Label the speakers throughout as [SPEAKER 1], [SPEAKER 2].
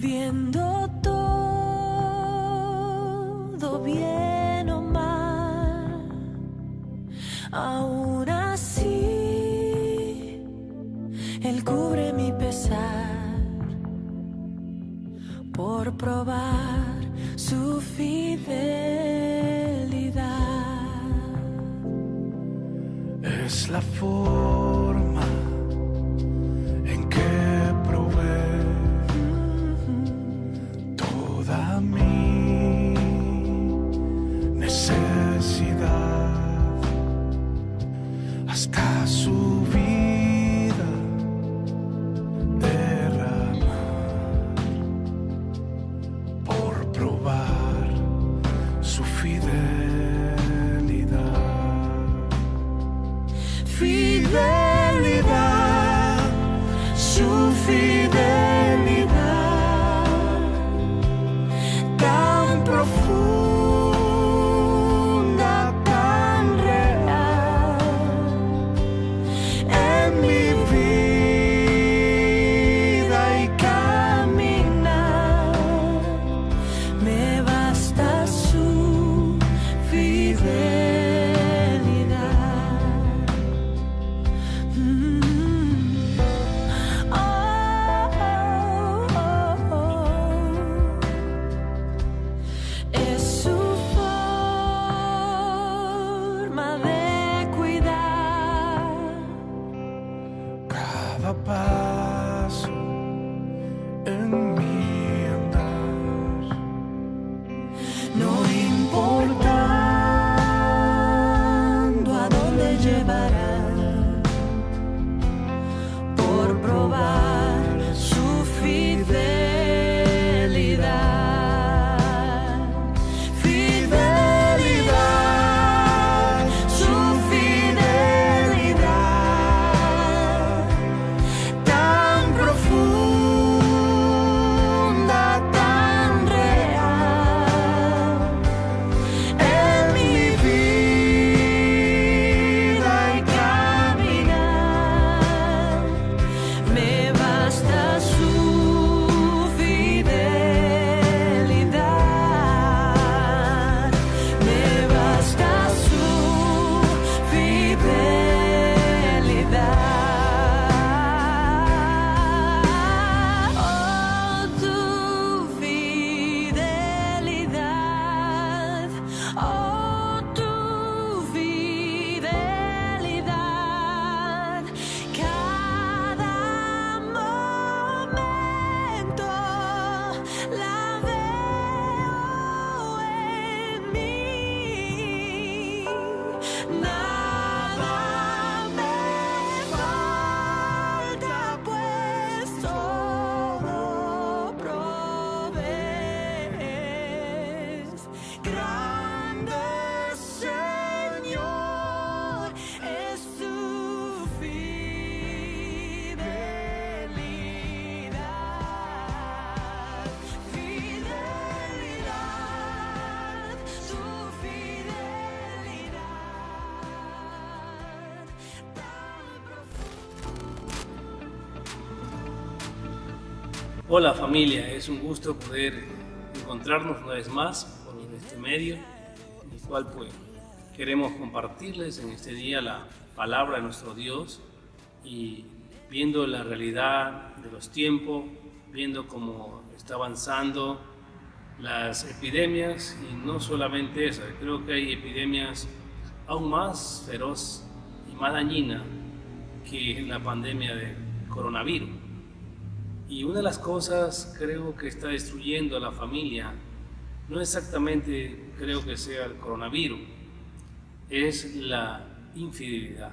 [SPEAKER 1] viendo todo bien o mal, aún así Él cubre mi pesar por probar su fidelidad.
[SPEAKER 2] Es la forma en que provee toda mi necesidad, hasta su vida derramar por probar su fidelidad.
[SPEAKER 1] Fidelidad, su fidelidad, tan profunda, tan real, en mi vida y caminar, me basta su fidelidad. Es su forma de cuidar
[SPEAKER 2] Cada paso en mi andar,
[SPEAKER 1] no importando a dónde llevará, por probar su fidelidad. Fidelidad, su fidelidad, tan profunda, tan real, en mi vida y caminar, me basta su fidelidad, me basta su fidelidad. Oh, tu fidelidad, oh, tu fidelidad, cada momento la veo en mí. Nada me falta, pues todo provees. Grande Señor es su fidelidad. Fidelidad, su fidelidad tan profunda.
[SPEAKER 3] Hola familia, es un gusto poder encontrarnos una vez más por este medio, en el cual pues queremos compartirles en este día la palabra de nuestro Dios y viendo la realidad de los tiempos, viendo cómo está avanzando las epidemias y no solamente eso, creo que hay epidemias aún más feroz y más dañina que la pandemia del coronavirus. Y una de las cosas creo que está destruyendo a la familia, no exactamente creo que sea el coronavirus, es la infidelidad.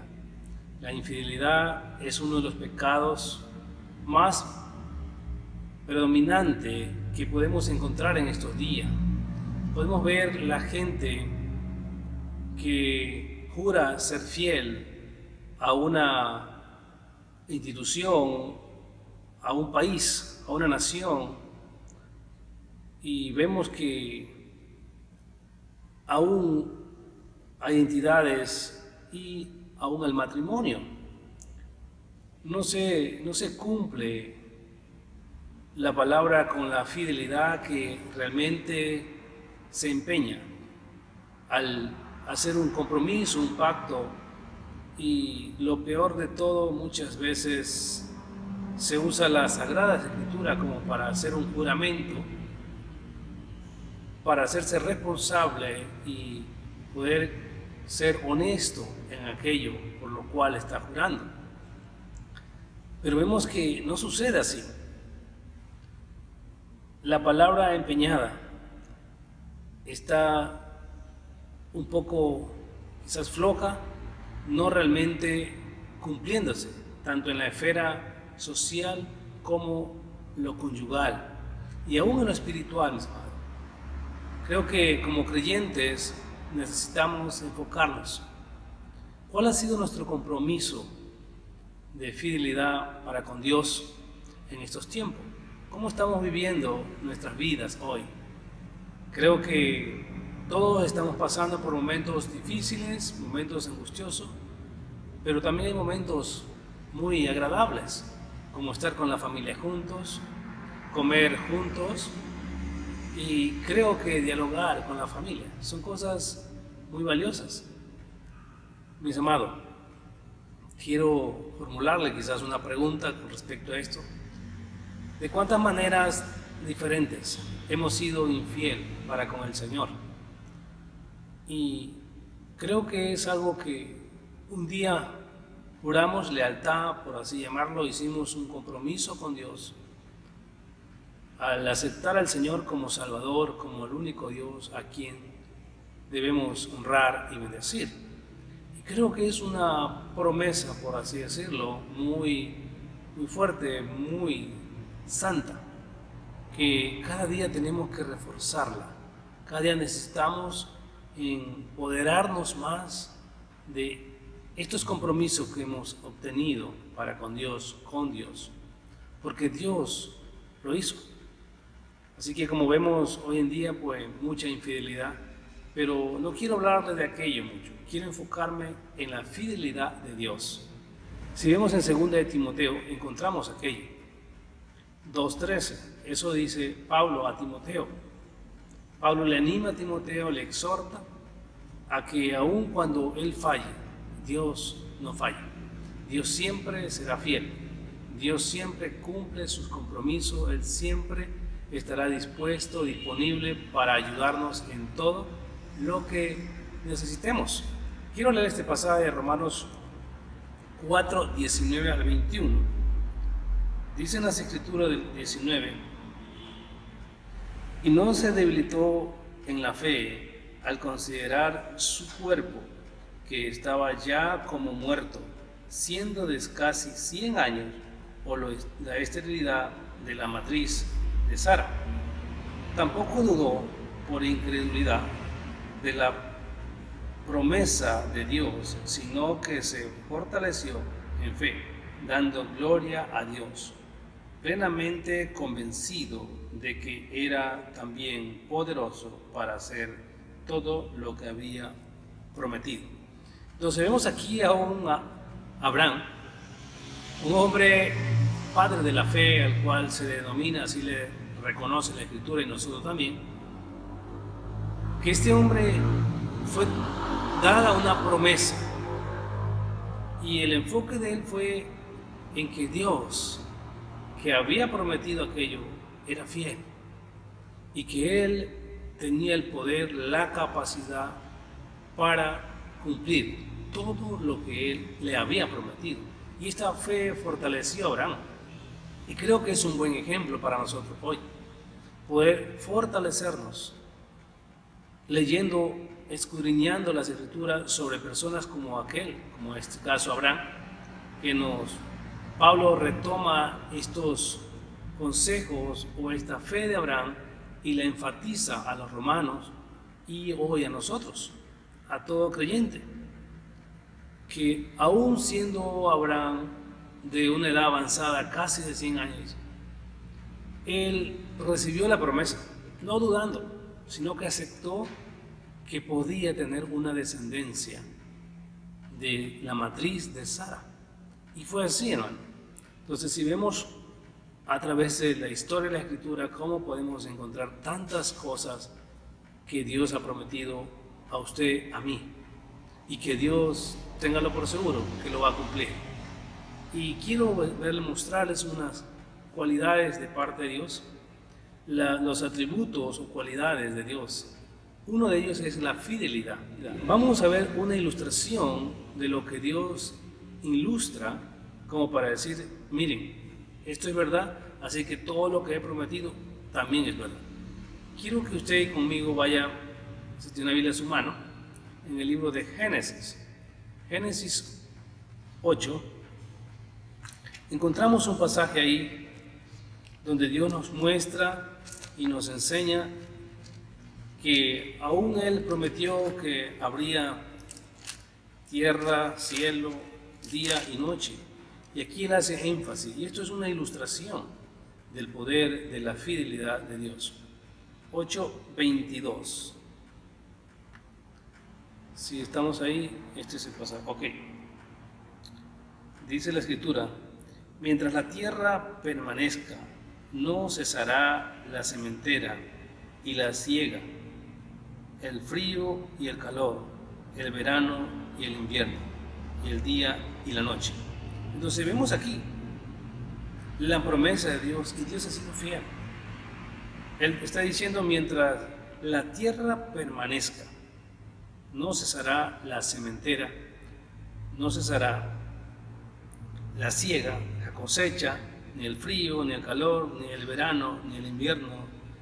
[SPEAKER 3] La infidelidad es uno de los pecados más predominantes que podemos encontrar en estos días. Podemos ver la gente que jura ser fiel a una institución, a un país, a una nación, y vemos que aún hay entidades y aún el matrimonio no se cumple la palabra con la fidelidad que realmente se empeña al hacer un compromiso, un pacto, y lo peor de todo, muchas veces se usa la Sagrada Escritura como para hacer un juramento, para hacerse responsable y poder ser honesto en aquello por lo cual está jurando. Pero vemos que no sucede así. La palabra empeñada está un poco quizás floja, no realmente cumpliéndose, tanto en la esfera social como lo conyugal y aún en lo espiritual, mis amados. Creo que como creyentes necesitamos enfocarnos. ¿Cuál ha sido nuestro compromiso de fidelidad para con Dios en estos tiempos? ¿Cómo estamos viviendo nuestras vidas hoy? Creo que todos estamos pasando por momentos difíciles, momentos angustiosos, pero también hay momentos muy agradables, como estar con la familia juntos, comer juntos, y creo que dialogar con la familia son cosas muy valiosas. Mis amados, quiero formularle quizás una pregunta con respecto a esto. ¿De cuántas maneras diferentes hemos sido infiel para con el Señor? Y creo que es algo que un día juramos lealtad, por así llamarlo, hicimos un compromiso con Dios al aceptar al Señor como Salvador, como el único Dios a quien debemos honrar y bendecir. Y creo que es una promesa, por así decirlo, muy fuerte, muy santa, que cada día tenemos que reforzarla. Cada día necesitamos empoderarnos más de estos compromisos que hemos obtenido para con Dios, porque Dios lo hizo. Así que como vemos hoy en día, pues mucha infidelidad, pero no quiero hablarle de aquello mucho, quiero enfocarme en la fidelidad de Dios. Si vemos en 2 de Timoteo, encontramos aquello. 2:13, eso dice Pablo a Timoteo. Pablo le anima a Timoteo, le exhorta a que aun cuando él falle, Dios no falla. Dios siempre será fiel. Dios siempre cumple sus compromisos. Él siempre estará dispuesto, disponible para ayudarnos en todo lo que necesitemos. Quiero leer este pasaje de Romanos 4, 19 al 21. Dicen las Escrituras del 19: y no se debilitó en la fe al considerar su cuerpo, que estaba ya como muerto, siendo de casi 100 años, por la esterilidad de la matriz de Sara. Tampoco dudó por incredulidad de la promesa de Dios, sino que se fortaleció en fe, dando gloria a Dios, plenamente convencido de que era también poderoso para hacer todo lo que había prometido. Entonces vemos aquí a Abraham, un hombre padre de la fe, al cual se denomina, así le reconoce la Escritura y nosotros también, que este hombre fue dada una promesa, y el enfoque de él fue en que Dios, que había prometido aquello, era fiel, y que él tenía el poder, la capacidad para cumplir todo lo que él le había prometido. Y esta fe fortaleció a Abraham, y creo que es un buen ejemplo para nosotros hoy, poder fortalecernos leyendo, escudriñando las Escrituras sobre personas como aquel, como en este caso Abraham, que Pablo retoma estos consejos o esta fe de Abraham y la enfatiza a los romanos y hoy a nosotros, a todo creyente, que aún siendo Abraham de una edad avanzada, casi de 100 años, él recibió la promesa, no dudando, sino que aceptó que podía tener una descendencia de la matriz de Sara. Y fue así, hermano. Entonces, si vemos a través de la historia de la Escritura, cómo podemos encontrar tantas cosas que Dios ha prometido a usted, a mí, y que Dios, téngalo por seguro, que lo va a cumplir. Y quiero mostrarles unas cualidades de parte de Dios, los atributos o cualidades de Dios. Uno de ellos es la fidelidad. Vamos a ver una ilustración de lo que Dios ilustra, como para decir, miren, esto es verdad, así que todo lo que he prometido también es verdad. Quiero que usted conmigo vaya, si tiene una Biblia en su mano, en el libro de Génesis. Génesis 8. Encontramos un pasaje ahí donde Dios nos muestra y nos enseña que aún Él prometió que habría tierra, cielo, día y noche. Y aquí Él hace énfasis, y esto es una ilustración del poder de la fidelidad de Dios. 8:22. Si estamos ahí, este es el pasaje. Ok. Dice la Escritura: mientras la tierra permanezca, no cesará la sementera y la siega, el frío y el calor, el verano y el invierno, y el día y la noche. Entonces vemos aquí la promesa de Dios, y Dios ha sido fiel. Él está diciendo, mientras la tierra permanezca, no cesará la sementera, no cesará la siega, la cosecha, ni el frío, ni el calor, ni el verano, ni el invierno,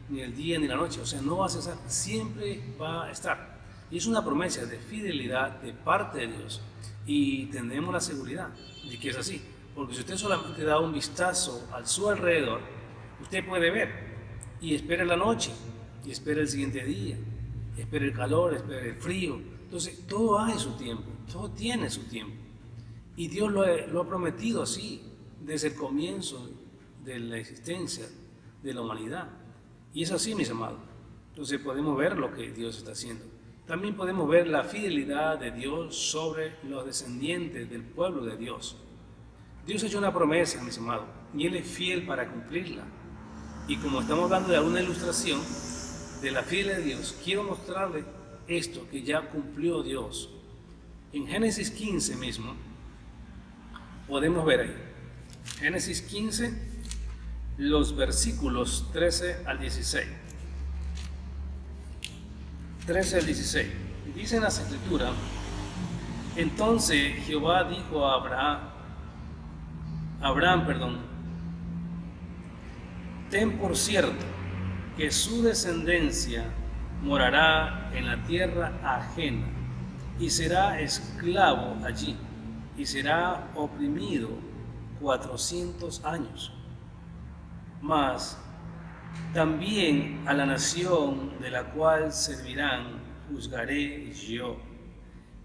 [SPEAKER 3] ni el día, ni la noche. O sea, no va a cesar, siempre va a estar. Y es una promesa de fidelidad de parte de Dios. Y tenemos la seguridad de que es así. Porque si usted solamente da un vistazo a su alrededor, usted puede ver y espera la noche, y espera el siguiente día, espera el calor, espera el frío. Entonces, todo hay su tiempo, todo tiene su tiempo. Y Dios lo ha prometido así, desde el comienzo de la existencia de la humanidad. Y es así, mis amados. Entonces podemos ver lo que Dios está haciendo. También podemos ver la fidelidad de Dios sobre los descendientes del pueblo de Dios. Dios ha hecho una promesa, mis amados, y Él es fiel para cumplirla. Y como estamos hablando de alguna ilustración de la fidelidad de Dios, quiero mostrarle esto que ya cumplió Dios. En Génesis 15 mismo, podemos ver ahí. Génesis 15, los versículos 13 al 16. 13 al 16. Dice en la Escritura: entonces Jehová dijo a Abraham, ten por cierto que su descendencia morará en la tierra ajena y será esclavo allí y será oprimido 400 años. Mas también a la nación de la cual servirán juzgaré yo,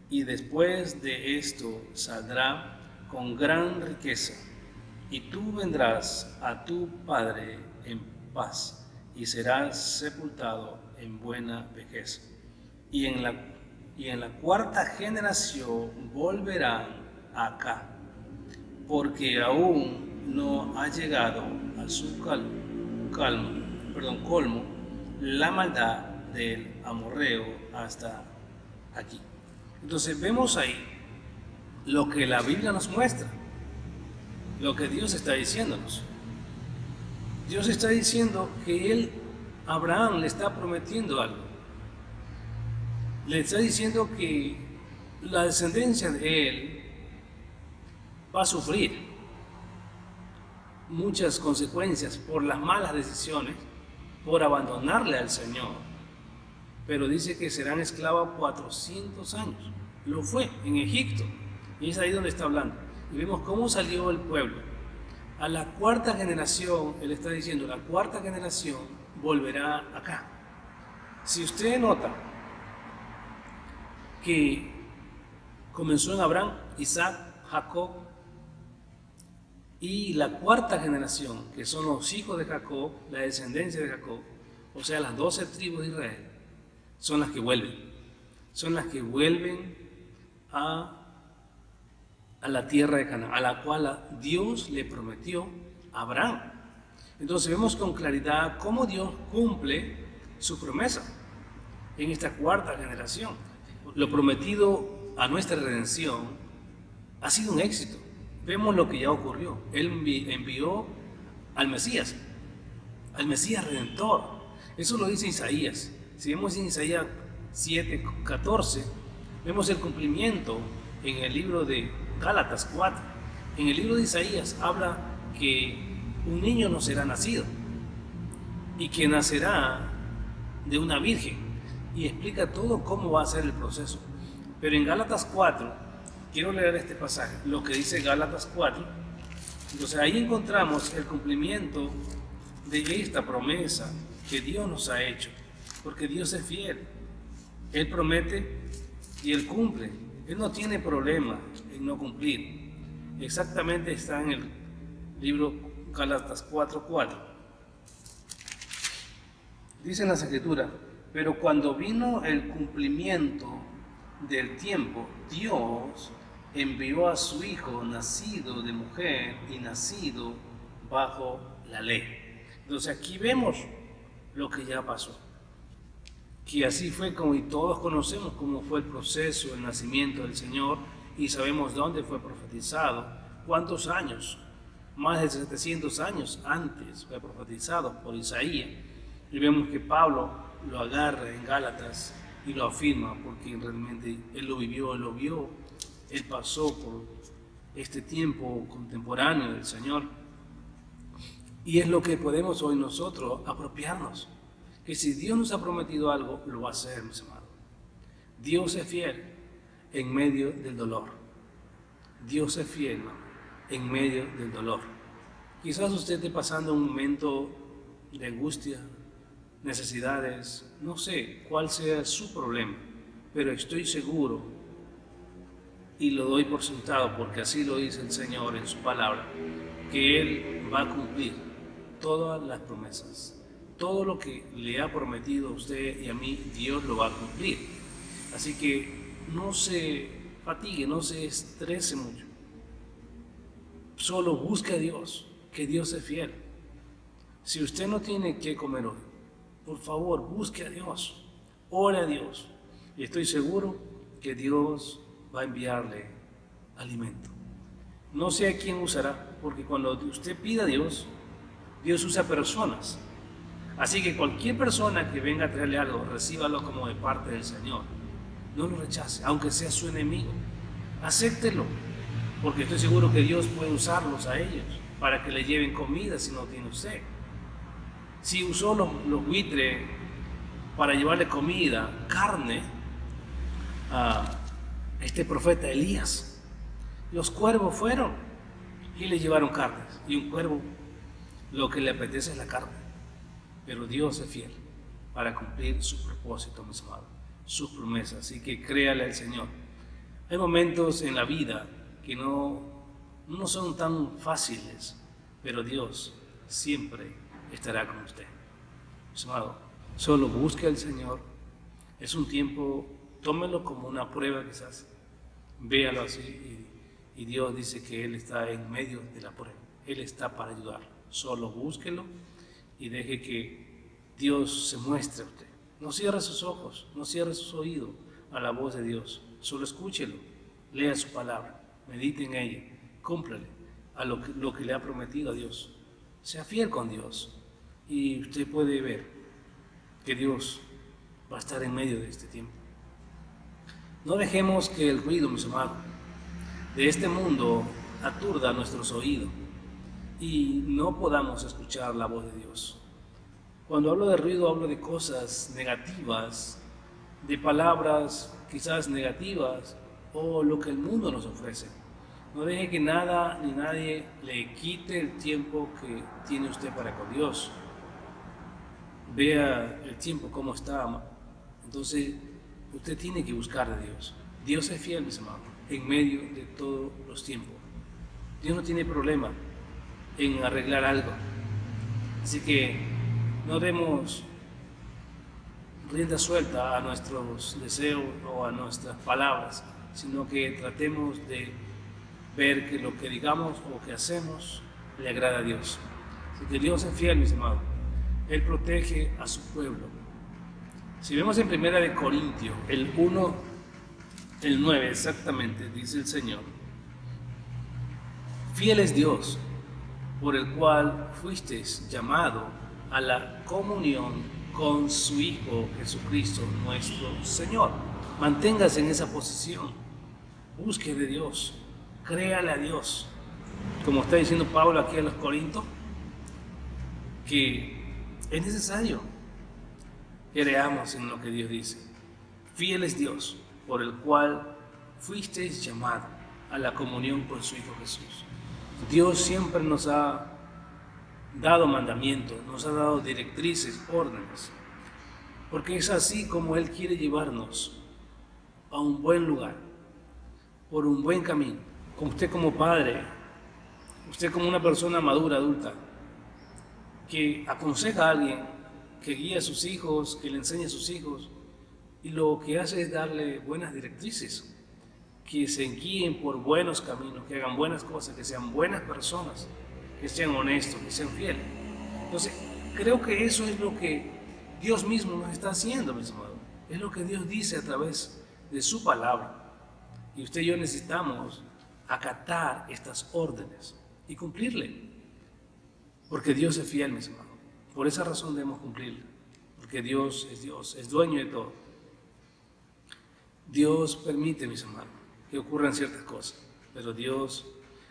[SPEAKER 3] y después de esto saldrá con gran riqueza, y tú vendrás a tu padre en paz, y serás sepultado en buena vejez. Y en la cuarta generación volverán acá, porque aún no ha llegado a su colmo la maldad del amorreo hasta aquí. Entonces vemos ahí lo que la Biblia nos muestra, lo que Dios está diciéndonos. Dios está diciendo que Abraham le está prometiendo algo. Le está diciendo que la descendencia de él va a sufrir muchas consecuencias por las malas decisiones, por abandonarle al Señor. Pero dice que serán esclavos 400 años. Lo fue en Egipto, y es ahí donde está hablando. Y vemos cómo salió el pueblo. A la cuarta generación, él está diciendo, la cuarta generación volverá acá. Si usted nota que comenzó en Abraham, Isaac, Jacob, y la cuarta generación, que son los hijos de Jacob, la descendencia de Jacob, o sea, las 12 tribus de Israel, son las que vuelven. Son las que vuelven a la tierra de Canaán, a la cual Dios le prometió a Abraham. Entonces vemos con claridad cómo Dios cumple su promesa en esta cuarta generación. Lo prometido a nuestra redención ha sido un éxito. Vemos lo que ya ocurrió. Él envió al Mesías Redentor. Eso lo dice Isaías. Si vemos en Isaías 7:14, vemos el cumplimiento en el libro de Gálatas 4. En el libro de Isaías habla que un niño nos será nacido y que nacerá de una virgen, y explica todo cómo va a ser el proceso. Pero en Gálatas 4, quiero leer este pasaje, lo que dice Gálatas 4. Entonces ahí encontramos el cumplimiento de esta promesa que Dios nos ha hecho, porque Dios es fiel. Él promete y Él cumple. Él no tiene problema en no cumplir. Exactamente está en el libro Gálatas 4:4. Dice en las Escrituras: pero cuando vino el cumplimiento del tiempo, Dios envió a su Hijo, nacido de mujer y nacido bajo la ley. Entonces aquí vemos lo que ya pasó, que así fue como, y todos conocemos cómo fue el proceso, el nacimiento del Señor, y sabemos dónde fue profetizado, cuántos años, más de 700 años antes fue profetizado por Isaías. Y vemos que Pablo lo agarra en Gálatas y lo afirma, porque realmente él lo vivió, él lo vio, él pasó por este tiempo contemporáneo del Señor. Y es lo que podemos hoy nosotros apropiarnos, que si Dios nos ha prometido algo, lo va a hacer, mis amados. Dios es fiel en medio del dolor. Dios es fiel en medio del dolor. Quizás usted esté pasando un momento de angustia, necesidades, no sé cuál sea su problema, pero estoy seguro, y lo doy por sentado porque así lo dice el Señor en su palabra, que Él va a cumplir todas las promesas. Todo lo que le ha prometido a usted y a mí, Dios lo va a cumplir. Así que no se fatigue, no se estrese mucho. Solo busque a Dios, que Dios es fiel. Si usted no tiene que comer hoy, por favor, busque a Dios, ore a Dios, y estoy seguro que Dios va a enviarle alimento. No sé a quién usará, porque cuando usted pida a Dios, Dios usa personas. Así que cualquier persona que venga a traerle algo, recíbalo como de parte del Señor. No lo rechace, aunque sea su enemigo. Acéptelo, porque estoy seguro que Dios puede usarlos a ellos para que le lleven comida si no tiene usted. Si usó los buitres para llevarle comida, carne, a este profeta Elías, los cuervos fueron y le llevaron carnes. Y un cuervo lo que le apetece es la carne. Pero Dios es fiel para cumplir su propósito, mis amados, sus promesas. Así que créale al Señor. Hay momentos en la vida que no son tan fáciles, pero Dios siempre estará con usted. Mis amados, solo busque al Señor. Es un tiempo, tómelo como una prueba quizás. Véalo así y Dios dice que Él está en medio de la prueba. Él está para ayudar. Solo búsquelo y deje que Dios se muestre a usted. No cierre sus ojos, no cierre sus oídos a la voz de Dios. Solo escúchelo, lea su palabra, medite en ella, cúmplale a lo que le ha prometido a Dios. Sea fiel con Dios y usted puede ver que Dios va a estar en medio de este tiempo. No dejemos que el ruido, mis amados, de este mundo aturda nuestros oídos y no podamos escuchar la voz de Dios. Cuando hablo de ruido, hablo de cosas negativas, de palabras quizás negativas o lo que el mundo nos ofrece. No deje que nada ni nadie le quite el tiempo que tiene usted para con Dios. Vea el tiempo cómo está. Entonces, usted tiene que buscar a Dios. Dios es fiel, mis amados, en medio de todos los tiempos. Dios no tiene problema en arreglar algo. Así que no demos rienda suelta a nuestros deseos o a nuestras palabras, sino que tratemos de ver que lo que digamos o que hacemos le agrada a Dios. Así que Dios es fiel, mis amados. Él protege a su pueblo. Si vemos en 1 Corintios, el 1, el 9 exactamente, dice el Señor: fiel es Dios, por el cual fuisteis llamado a la comunión con su Hijo Jesucristo nuestro Señor. Manténgase en esa posición, busque de Dios, créale a Dios, como está diciendo Pablo aquí a los Corintios, que es necesario que creamos en lo que Dios dice. Fiel es Dios, por el cual fuisteis llamados a la comunión con su Hijo Jesús. Dios siempre nos ha dado mandamientos, nos ha dado directrices, órdenes, porque es así como Él quiere llevarnos a un buen lugar, por un buen camino. Como usted como padre, usted como una persona madura, adulta, que aconseja a alguien, que guía a sus hijos, que le enseña a sus hijos, y lo que hace es darle buenas directrices, que se guíen por buenos caminos, que hagan buenas cosas, que sean buenas personas, que sean honestos, que sean fieles. Entonces, creo que eso es lo que Dios mismo nos está haciendo, mis amados. Es lo que Dios dice a través de su palabra. Y usted y yo necesitamos acatar estas órdenes y cumplirle. Porque Dios es fiel, mis amados. Por esa razón debemos cumplirle. Porque Dios, es dueño de todo. Dios permite, mis amados, que ocurran ciertas cosas, pero Dios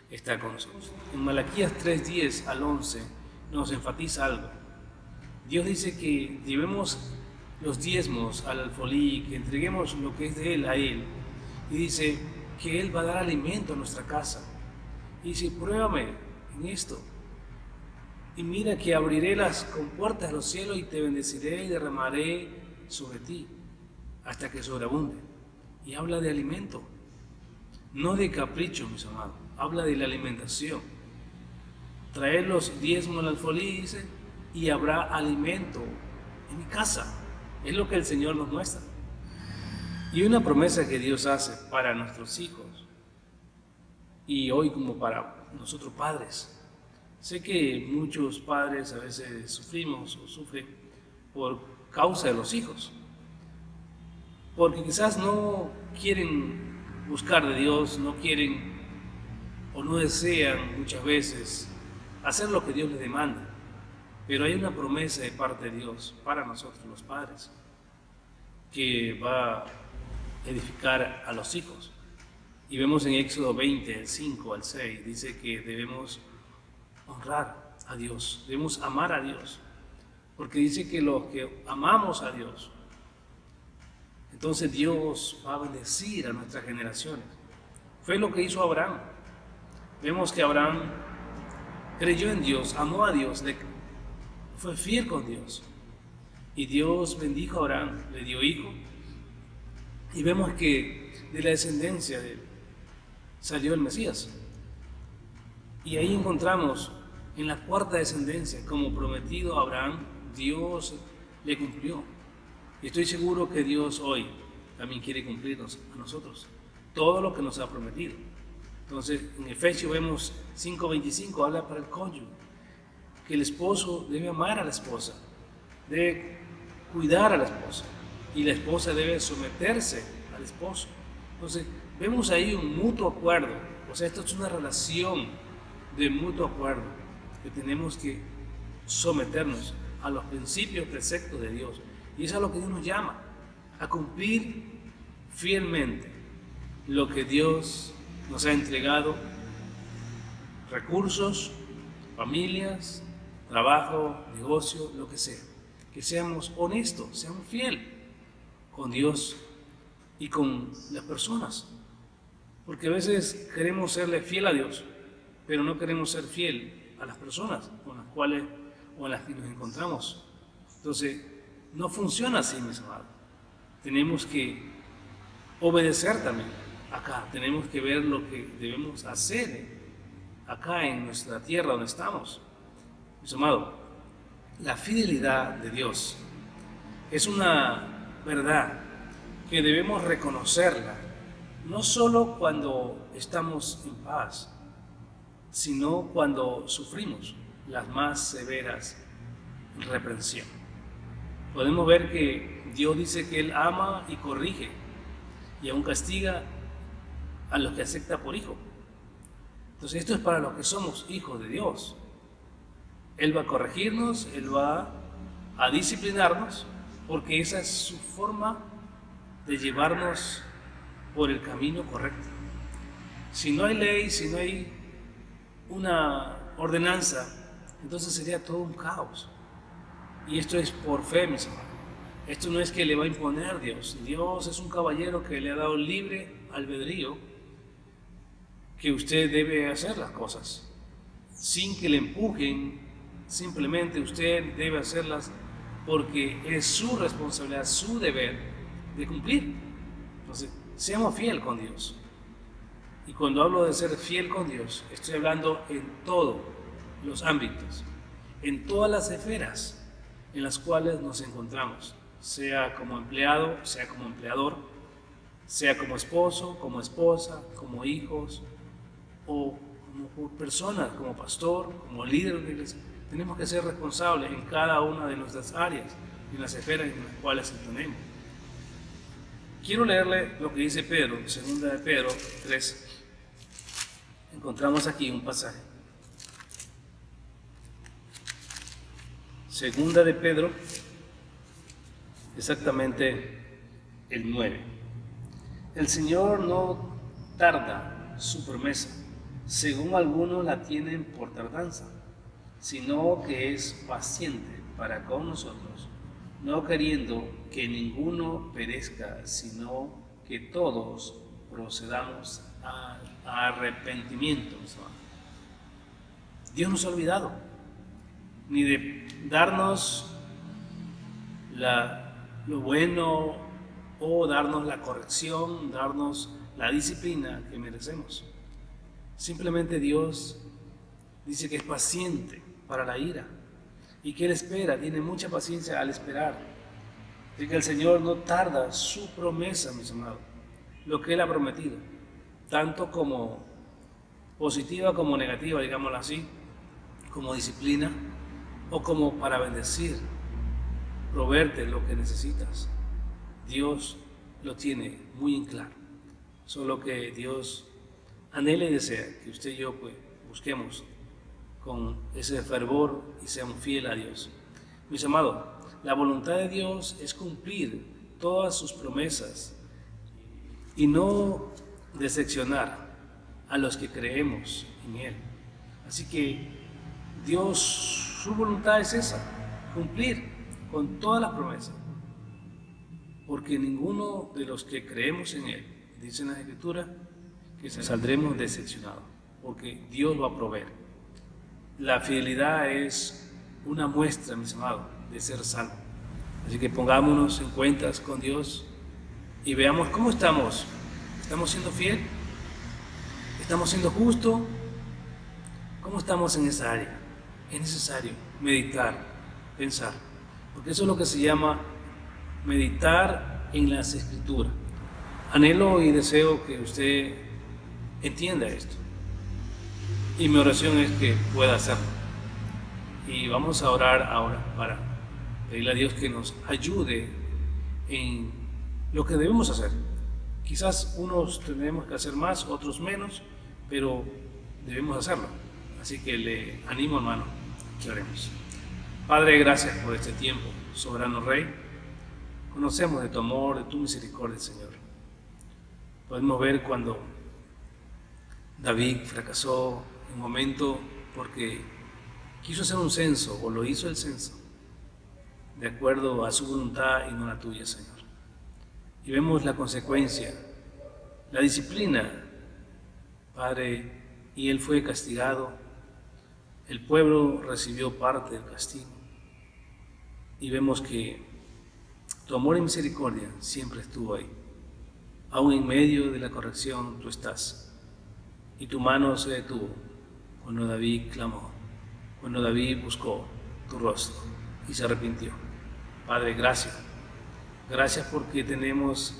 [SPEAKER 3] está con nosotros. En Malaquías 3:10 al 11 nos enfatiza algo. Dios dice que llevemos los diezmos al alfolí, que entreguemos lo que es de Él a Él. Y dice que Él va a dar alimento a nuestra casa. Y dice: pruébame en esto. Y mira que abriré las compuertas de los cielos y te bendeciré y derramaré sobre ti hasta que sobreabunde. Y habla de alimento, no de capricho, mis amados. Habla de la alimentación. Traer los diezmos al alfolí, dice, y habrá alimento en mi casa. Es lo que el Señor nos muestra. Y una promesa que Dios hace para nuestros hijos, y hoy como para nosotros padres. Sé que muchos padres a veces sufrimos o sufren por causa de los hijos, porque quizás no quieren buscar de Dios, no quieren o no desean muchas veces hacer lo que Dios les demanda. Pero hay una promesa de parte de Dios para nosotros los padres, que va a edificar a los hijos. Y vemos en Éxodo 20, del 5 al 6, dice que debemos honrar a Dios, debemos amar a Dios, porque dice que los que amamos a Dios, entonces Dios va a bendecir a nuestras generaciones. Fue lo que hizo Abraham. Vemos que Abraham creyó en Dios, amó a Dios, fue fiel con Dios. Y Dios bendijo a Abraham, le dio hijo. Y vemos que de la descendencia de él salió el Mesías. Y ahí encontramos en la cuarta descendencia, como prometido a Abraham, Dios le cumplió. Y estoy seguro que Dios hoy también quiere cumplirnos a nosotros todo lo que nos ha prometido. Entonces, en Efesios vemos 5:25, habla para el cónyuge, que el esposo debe amar a la esposa, debe cuidar a la esposa, y la esposa debe someterse al esposo. Entonces, vemos ahí un mutuo acuerdo. O sea, esto es una relación de mutuo acuerdo, que tenemos que someternos a los principios, preceptos de Dios. Y eso es a lo que Dios nos llama, a cumplir fielmente lo que Dios nos ha entregado: recursos, familias, trabajo, negocio, lo que sea. Que seamos honestos, seamos fieles con Dios y con las personas. Porque a veces queremos serle fiel a Dios, pero no queremos ser fiel a las personas con las cuales o a las que nos encontramos. Entonces, no funciona así, mis amados. Tenemos que obedecer también acá. Tenemos que ver lo que debemos hacer acá en nuestra tierra donde estamos. Mis amados, la fidelidad de Dios es una verdad que debemos reconocerla, no solo cuando estamos en paz, sino cuando sufrimos. las más severas reprensión. Podemos ver que Dios dice que Él ama y corrige y aún castiga a los que acepta por hijo. Entonces esto es para los que somos hijos de Dios. Él va a corregirnos, Él va a disciplinarnos, porque esa es su forma de llevarnos por el camino correcto. Si no hay ley, si no hay una ordenanza, entonces sería todo un caos. Y esto es por fe, mis hermanos. Esto no es que le va a imponer Dios. Dios es un caballero que le ha dado libre albedrío, que usted debe hacer las cosas sin que le empujen. Simplemente usted debe hacerlas porque es su responsabilidad, su deber de cumplir. Entonces, seamos fieles con Dios. Y cuando hablo de ser fiel con Dios, estoy hablando en todos los ámbitos, en todas las esferas en las cuales nos encontramos, sea como empleado, sea como empleador, sea como esposo, como esposa, como hijos, o como personas, como pastor, como líder de la iglesia. Tenemos que ser responsables en cada una de nuestras áreas, en las esferas en las cuales tenemos. Quiero leerle lo que dice Pedro, segunda de Pedro 3. Encontramos aquí un pasaje. Segunda de Pedro, exactamente el 9. El Señor no tarda su promesa, según algunos la tienen por tardanza, sino que es paciente para con nosotros, no queriendo que ninguno perezca, sino que todos procedamos al arrepentimiento. Dios no se ha olvidado ni de darnos lo bueno o darnos la corrección, darnos la disciplina que merecemos. Simplemente Dios dice que es paciente para la ira y que Él espera, tiene mucha paciencia al esperar. Y que el Señor no tarda su promesa, mis amados, lo que Él ha prometido, tanto como positiva como negativa, digámoslo así, como disciplina o como para bendecir, proveerte lo que necesitas. Dios lo tiene muy en claro, solo que Dios anhela y desea que usted y yo pues busquemos con ese fervor y seamos fieles a Dios. Mis amados, la voluntad de Dios es cumplir todas sus promesas y no decepcionar a los que creemos en Él. Así que Dios, su voluntad es esa, cumplir con todas las promesas, porque ninguno de los que creemos en Él, dice en la Escritura, que saldremos decepcionados, porque Dios va a proveer. La fidelidad es una muestra, mis amados, de ser salvo. Así que pongámonos en cuentas con Dios y veamos cómo estamos. ¿Estamos siendo fieles? ¿Estamos siendo justos? ¿Cómo estamos en esa área? Es necesario meditar, pensar, porque eso es lo que se llama meditar en las Escrituras. Anhelo y deseo que usted entienda esto, y mi oración es que pueda hacerlo. Y vamos a orar ahora para pedirle a Dios que nos ayude en lo que debemos hacer. Quizás unos tenemos que hacer más, otros menos, pero debemos hacerlo. Así que le animo, hermano, que oremos. Padre, gracias por este tiempo, soberano Rey. Conocemos de tu amor, de tu misericordia, Señor. Podemos ver cuando David fracasó en un momento porque quiso hacer un censo, o lo hizo el censo, de acuerdo a su voluntad y no la tuya, Señor. Y vemos la consecuencia, la disciplina, Padre, y él fue castigado. El pueblo recibió parte del castigo. Y vemos que tu amor y misericordia siempre estuvo ahí. Aún en medio de la corrección tú estás. Y tu mano se detuvo cuando David clamó, cuando David buscó tu rostro y se arrepintió. Padre, gracias. Gracias porque tenemos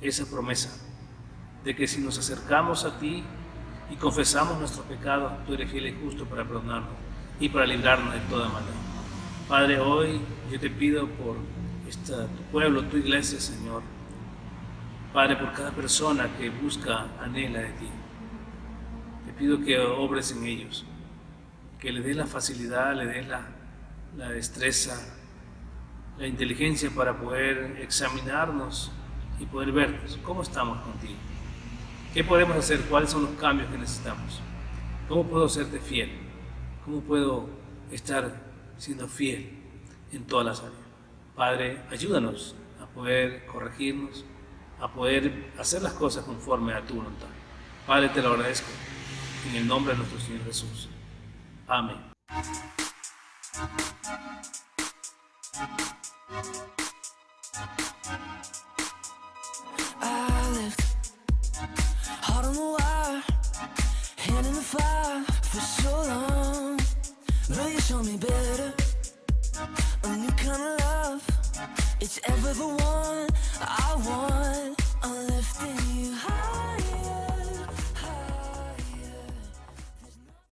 [SPEAKER 3] esa promesa de que si nos acercamos a ti y confesamos nuestros pecados, tú eres fiel y justo para perdonarnos y para librarnos de toda maldad. Padre, hoy yo te pido por tu pueblo, tu iglesia, Señor. Padre, por cada persona que busca, anhela de ti. Te pido que obres en ellos, que le des la facilidad, le des la destreza, la inteligencia para poder examinarnos y poder vernos cómo estamos contigo. ¿Qué podemos hacer? ¿Cuáles son los cambios que necesitamos? ¿Cómo puedo serte fiel? ¿Cómo puedo estar siendo fiel en todas las áreas? Padre, ayúdanos a poder corregirnos, a poder hacer las cosas conforme a tu voluntad. Padre, te lo agradezco en el nombre de nuestro Señor Jesús. Amén.
[SPEAKER 1] I lived hard on the wire, hand in the fire for so long. Will you show me better? A new kind of love, it's ever the one I want.